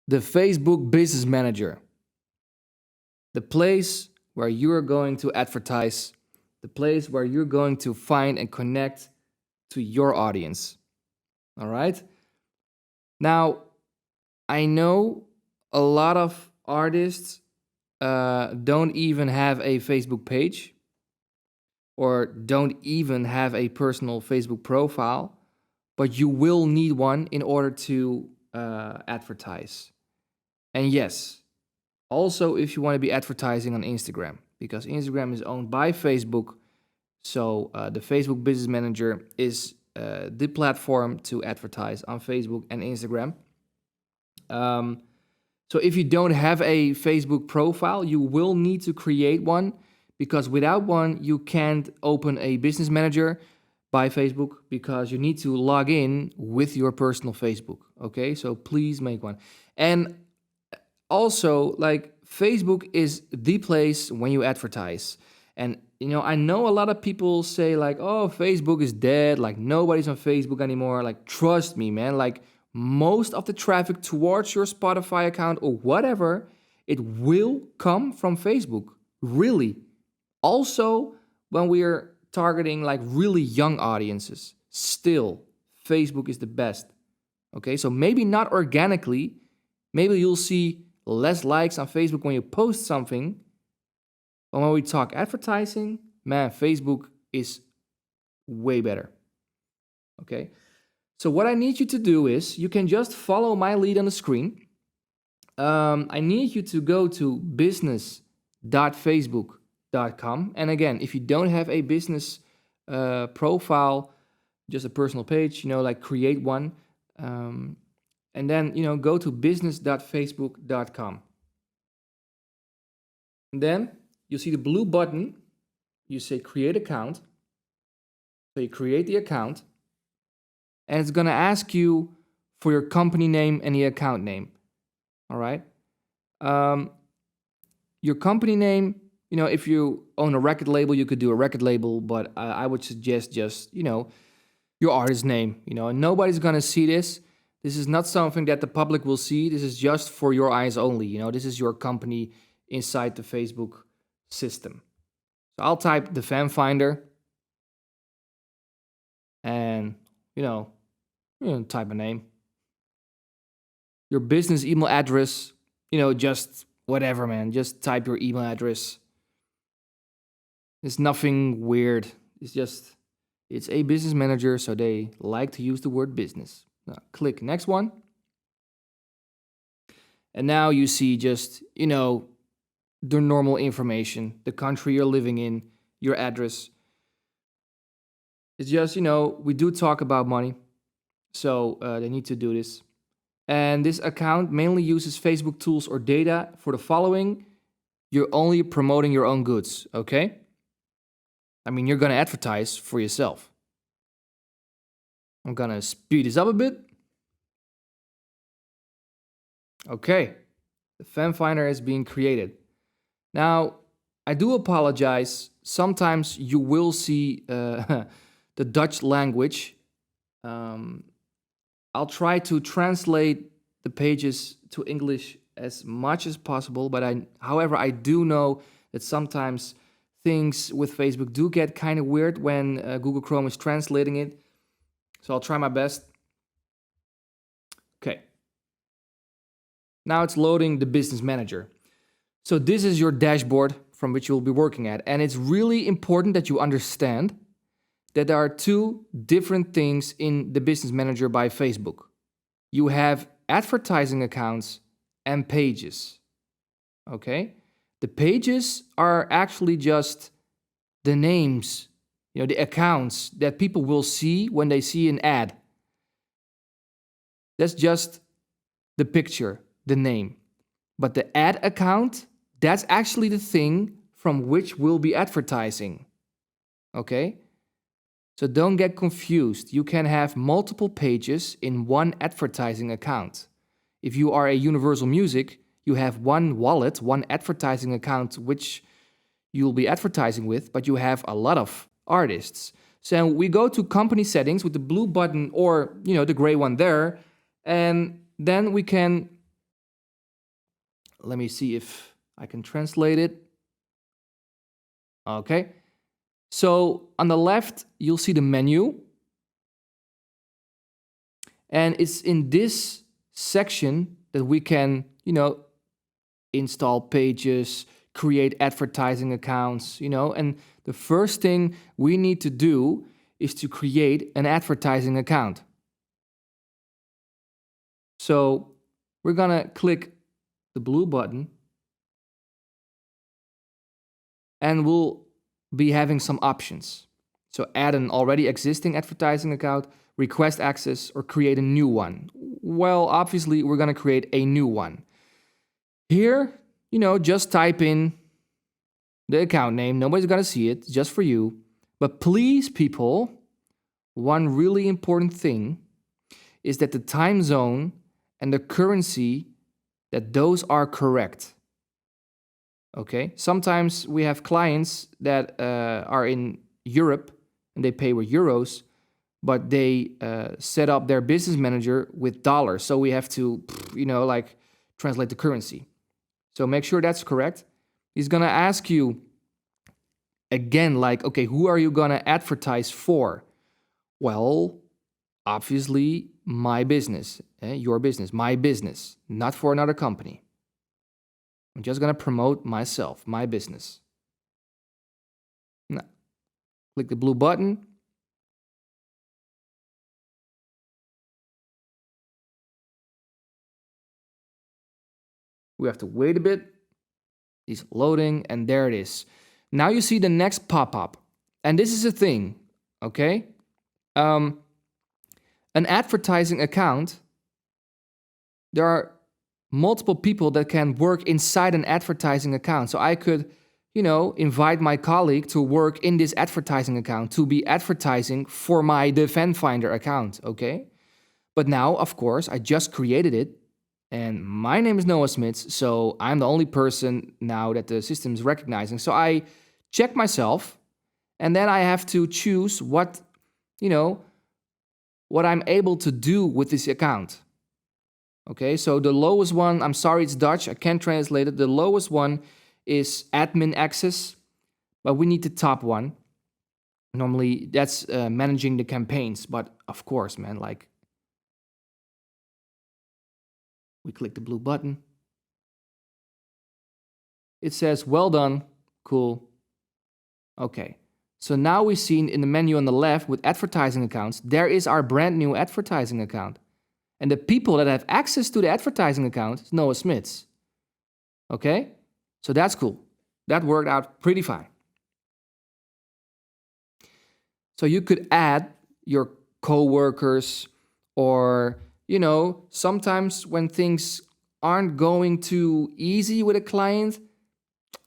the Facebook Business Manager, the place where you're going to advertise, the place where you're going to find and connect to your audience. All right? Now, I know a lot of artists don't even have a Facebook page or don't even have a personal Facebook profile, but you will need one in order to advertise. And yes, also if you want to be advertising on Instagram, because Instagram is owned by Facebook, so the Facebook Business Manager is the platform to advertise on Facebook and Instagram. So if you don't have a Facebook profile, you will need to create one, because without one, you can't open a business manager by Facebook, because you need to log in with your personal Facebook. Okay, so please make one. And also, like, Facebook is the place when you advertise. And I know a lot of people say like, oh, Facebook is dead, like nobody's on Facebook anymore. Like, trust me, man, like most of the traffic towards your Spotify account or whatever, it will come from Facebook, really. Also, when we are targeting like really young audiences, still, Facebook is the best. Okay, so maybe not organically, maybe you'll see less likes on Facebook when you post something. But when we talk advertising, man, Facebook is way better. Okay, so what I need you to do is, you can just follow my lead on the screen. I need you to go to business.facebook.com. And again, if you don't have a business profile, just a personal page, like create one. And then, go to business.facebook.com. And then you see the blue button. You say create account. So you create the account. And it's going to ask you for your company name and the account name. All right. Your company name, if you own a record label, you could do a record label, but I would suggest just, your artist name, and nobody's going to see this. This is not something that the public will see. This is just for your eyes only. This is your company inside the Facebook system. So I'll type the fan finder and, type a name. Your business email address, just whatever, man. Just type your email address. It's nothing weird. It's a business manager, so they like to use the word business. Now, click next one. And now you see just, the normal information, the country you're living in, your address. It's just, we do talk about money, so they need to do this. And this account mainly uses Facebook tools or data for the following. You're only promoting your own goods, okay? I mean, you're going to advertise for yourself. I'm going to speed this up a bit. Okay, the fan finder is being created. Now, I do apologize. Sometimes you will see the Dutch language. I'll try to translate the pages to English as much as possible, but however, I do know that sometimes things with Facebook do get kind of weird when Google Chrome is translating it. So I'll try my best. Okay. Now it's loading the business manager. So this is your dashboard from which you'll be working at. And it's really important that you understand that there are two different things in the business manager by Facebook. You have advertising accounts and pages. Okay? The pages are actually just the names, the accounts that people will see when they see an ad. That's just the picture, the name. But the ad account, that's actually the thing from which we'll be advertising. Okay? So don't get confused. You can have multiple pages in one advertising account. If you are a Universal Music, you have one wallet, one advertising account which you'll be advertising with, but you have a lot of artists. So we go to company settings with the blue button or, the gray one there, and then we can let me see if I can translate it. Okay. So on the left, you'll see the menu. And it's in this section that we can, install pages, create advertising accounts, and the first thing we need to do is to create an advertising account. So we're gonna click the blue button and we'll be having some options. So add an already existing advertising account, request access, or create a new one. Well, obviously we're gonna create a new one. Here, just type in the account name. Nobody's gonna see it, just for you. But please, people, one really important thing is that the time zone and the currency, that those are correct. Okay? Sometimes we have clients that are in Europe and they pay with euros, but they set up their business manager with dollars. So we have to, translate the currency. So make sure that's correct. He's gonna ask you again, okay, who are you gonna advertise for? Well, obviously, my business, your business, my business, not for another company. I'm just gonna promote myself, my business. Now, click the blue button. We have to wait a bit. It's loading, and there it is. Now you see the next pop-up. And this is a thing, okay? An advertising account, there are multiple people that can work inside an advertising account. So I could, invite my colleague to work in this advertising account to be advertising for my Defend Finder account, okay? But now, of course, I just created it. And my name is Noah Smits, so I'm the only person now that the system is recognizing. So I check myself, and then I have to choose what I'm able to do with this account. Okay, so the lowest one, I'm sorry, it's Dutch, I can't translate it. The lowest one is admin access, but we need the top one. Normally, that's managing the campaigns, but of course, man, we click the blue button. It says, well done, cool. Okay, so now we've seen in the menu on the left with advertising accounts, there is our brand new advertising account. And the people that have access to the advertising account is Noah Smits. Okay, so that's cool. That worked out pretty fine. So you could add your coworkers or sometimes when things aren't going too easy with a client,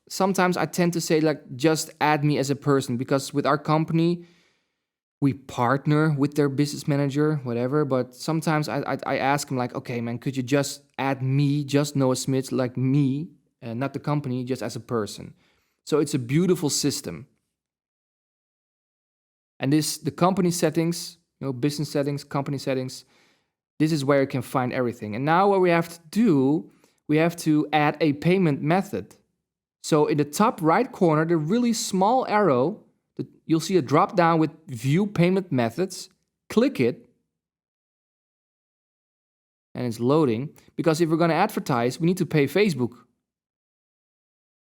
sometimes I tend to say just add me as a person, because with our company, we partner with their business manager, whatever. But sometimes I ask him okay, man, could you just add me, just Noah Smits, like me, and not the company, just as a person. So it's a beautiful system. And the company settings, business settings, company settings, this is where you can find everything. And now what we have to do, we have to add a payment method. So in the top right corner, the really small arrow, you'll see a drop down with View Payment Methods. Click it. And it's loading. Because if we're going to advertise, we need to pay Facebook.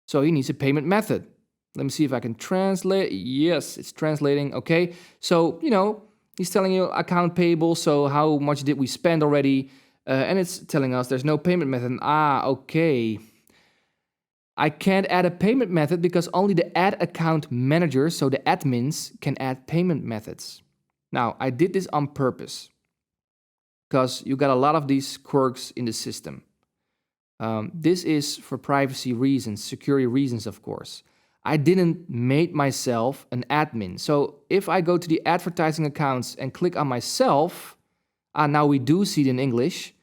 So he needs a payment method. Let me see if I can translate. Yes, it's translating. Okay. So, he's telling you account payable, so how much did we spend already? And it's telling us there's no payment method. Okay. I can't add a payment method because only the ad account manager, so the admins, can add payment methods. Now, I did this on purpose because you got a lot of these quirks in the system. This is for privacy reasons, security reasons, of course. I didn't make myself an admin. So if I go to the advertising accounts and click on myself, now we do see it in English,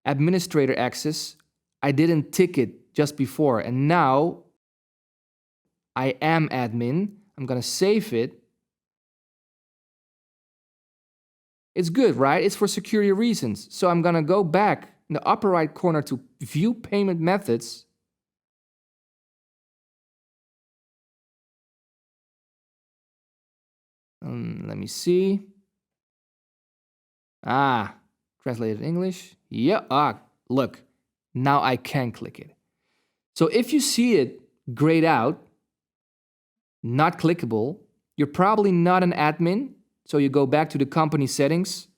administrator access, I didn't tick it just before. And now I am admin. I'm going to save it. It's good, right? It's for security reasons. So I'm going to go back in the upper right corner to View Payment Methods. Let me see. Translated English. Yeah, look, now I can click it. So if you see it grayed out, not clickable, you're probably not an admin. So you go back to the company settings,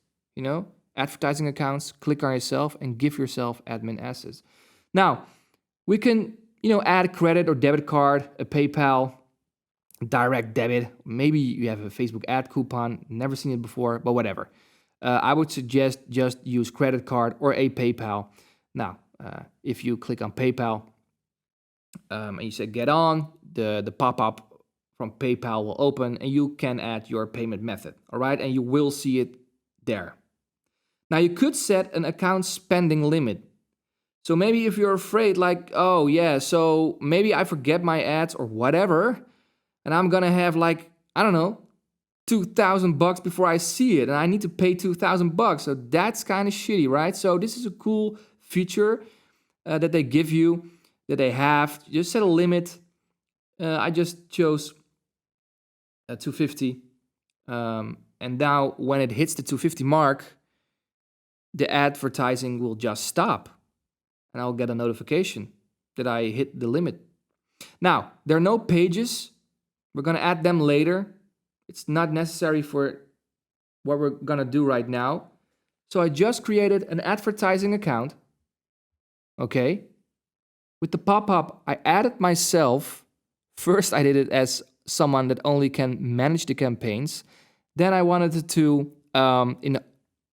advertising accounts, click on yourself and give yourself admin access. Now, we can, add credit or debit card, a PayPal, direct debit. Maybe you have a Facebook ad coupon, never seen it before, but whatever. I would suggest just use credit card or a PayPal. Now, if you click on PayPal and you say get on, the pop-up from PayPal will open and you can add your payment method, all right? And you will see it there. Now, you could set an account spending limit. So maybe if you're afraid, like, oh yeah, so maybe I forget my ads or whatever, and I'm gonna have like, I don't know, $2,000 before I see it, and I need to pay $2,000. So that's kind of shitty, right? So this is a cool feature that they give you, that they have. Just set a limit. I just chose $250, and now when it hits the $250 mark, the advertising will just stop, and I'll get a notification that I hit the limit. Now, there are no pages. We're going to add them later. It's not necessary for what we're going to do right now. So I just created an advertising account. Okay. With the pop-up, I added myself. First, I did it as someone that only can manage the campaigns. Then I wanted to, in the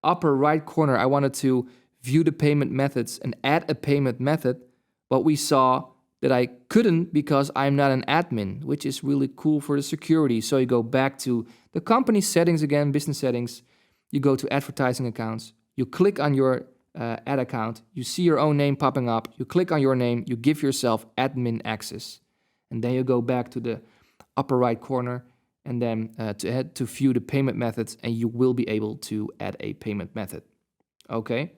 upper right corner, I wanted to view the payment methods and add a payment method. But we saw that I couldn't because I'm not an admin, which is really cool for the security. So you go back to the company settings again, business settings. You go to advertising accounts. You click on your ad account. You see your own name popping up. You click on your name. You give yourself admin access. And then you go back to the upper right corner and then to view the payment methods, and you will be able to add a payment method. Okay?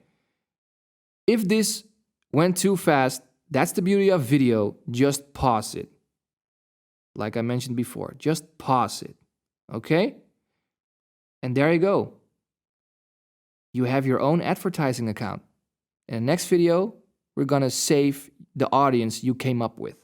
If this went too fast, that's the beauty of video. Just pause it. Like I mentioned before, just pause it. Okay? And there you go. You have your own advertising account. In the next video, we're going to save the audience you came up with.